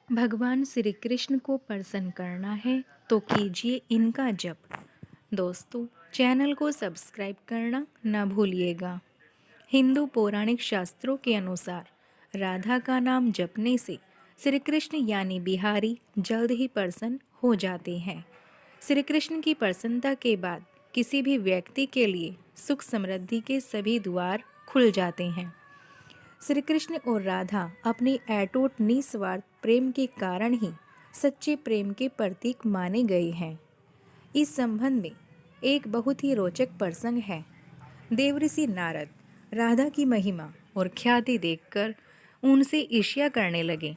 भगवान श्री कृष्ण को प्रसन्न करना है तो कीजिए इनका जप। दोस्तों, चैनल को सब्सक्राइब करना न भूलिएगा। हिंदू पौराणिक शास्त्रों के अनुसार राधा का नाम जपने से श्री कृष्ण यानी बिहारी जल्द ही प्रसन्न हो जाते हैं। श्री कृष्ण की प्रसन्नता के बाद किसी भी व्यक्ति के लिए सुख समृद्धि के सभी द्वार खुल जाते हैं। श्री कृष्ण और राधा अपने अटूट निस्वार्थ प्रेम के कारण ही सच्चे प्रेम के प्रतीक माने गए हैं। इस संबंध में एक बहुत ही रोचक प्रसंग है। देवऋषि नारद राधा की महिमा और ख्याति देखकर उनसे ईर्ष्या करने लगे।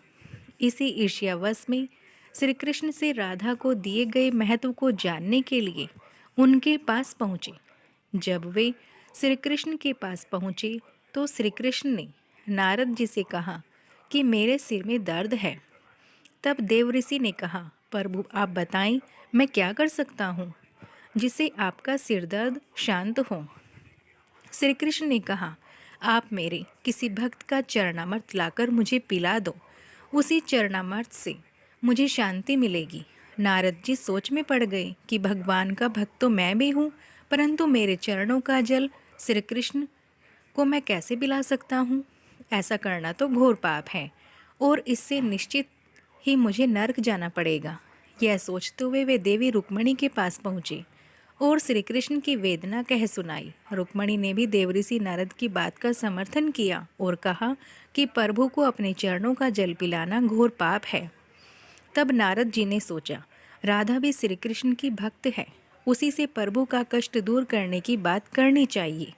इसी ईर्ष्यावश में श्री कृष्ण से राधा को दिए गए महत्व को जानने के लिए उनके पास पहुँचे। जब वे श्री कृष्ण के पास पहुँचे तो श्री कृष्ण ने नारद जी से कहा कि मेरे सिर में दर्द है। तब देवऋषि ने कहा, प्रभु आप बताएं मैं क्या कर सकता हूँ जिससे आपका सिर दर्द शांत हो। श्री कृष्ण ने कहा, आप मेरे किसी भक्त का चरणामृत लाकर मुझे पिला दो, उसी चरणामृत से मुझे शांति मिलेगी। नारद जी सोच में पड़ गए कि भगवान का भक्त तो मैं भी हूँ, परंतु मेरे चरणों का जल श्री कृष्ण को मैं कैसे पिला सकता हूँ। ऐसा करना तो घोर पाप है और इससे निश्चित ही मुझे नरक जाना पड़ेगा। यह सोचते हुए वे देवी रुक्मणी के पास पहुँचे और श्री कृष्ण की वेदना कह सुनाई। रुक्मणी ने भी देवऋषि नारद की बात का समर्थन किया और कहा कि प्रभु को अपने चरणों का जल पिलाना घोर पाप है। तब नारद जी ने सोचा, राधा भी श्री कृष्ण की भक्त है, उसी से प्रभु का कष्ट दूर करने की बात करनी चाहिए।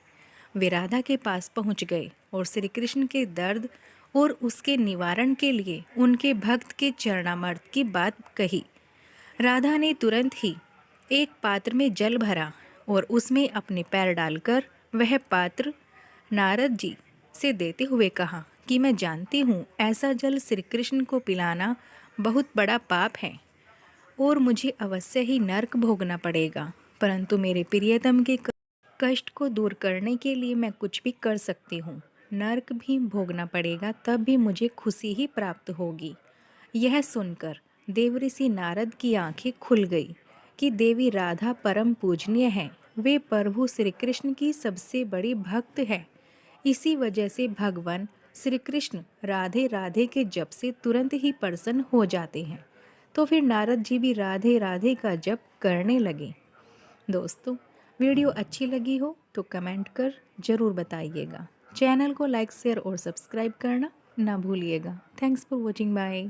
वे राधा के पास पहुंच गए और श्री कृष्ण के दर्द और उसके निवारण के लिए उनके भक्त के चरणामृत की बात कही। राधा ने तुरंत ही एक पात्र में जल भरा और उसमें अपने पैर डालकर वह पात्र नारद जी से देते हुए कहा कि मैं जानती हूँ ऐसा जल श्री कृष्ण को पिलाना बहुत बड़ा पाप है और मुझे अवश्य ही नरक भोगना पड़ेगा, परंतु मेरे प्रियतम के कष्ट को दूर करने के लिए मैं कुछ भी कर सकती हूँ। नरक भी भोगना पड़ेगा तब भी मुझे खुशी ही प्राप्त होगी। यह सुनकर देवऋषि नारद की आंखें खुल गई कि देवी राधा परम पूजनीय है। वे प्रभु श्री कृष्ण की सबसे बड़ी भक्त है। इसी वजह से भगवान श्री कृष्ण राधे राधे के जप से तुरंत ही प्रसन्न हो जाते हैं। तो फिर नारद जी भी राधे राधे का जप करने लगे। दोस्तों, वीडियो अच्छी लगी हो तो कमेंट कर ज़रूर बताइएगा। चैनल को लाइक शेयर और सब्सक्राइब करना ना भूलिएगा। Thanks for watching. बाय।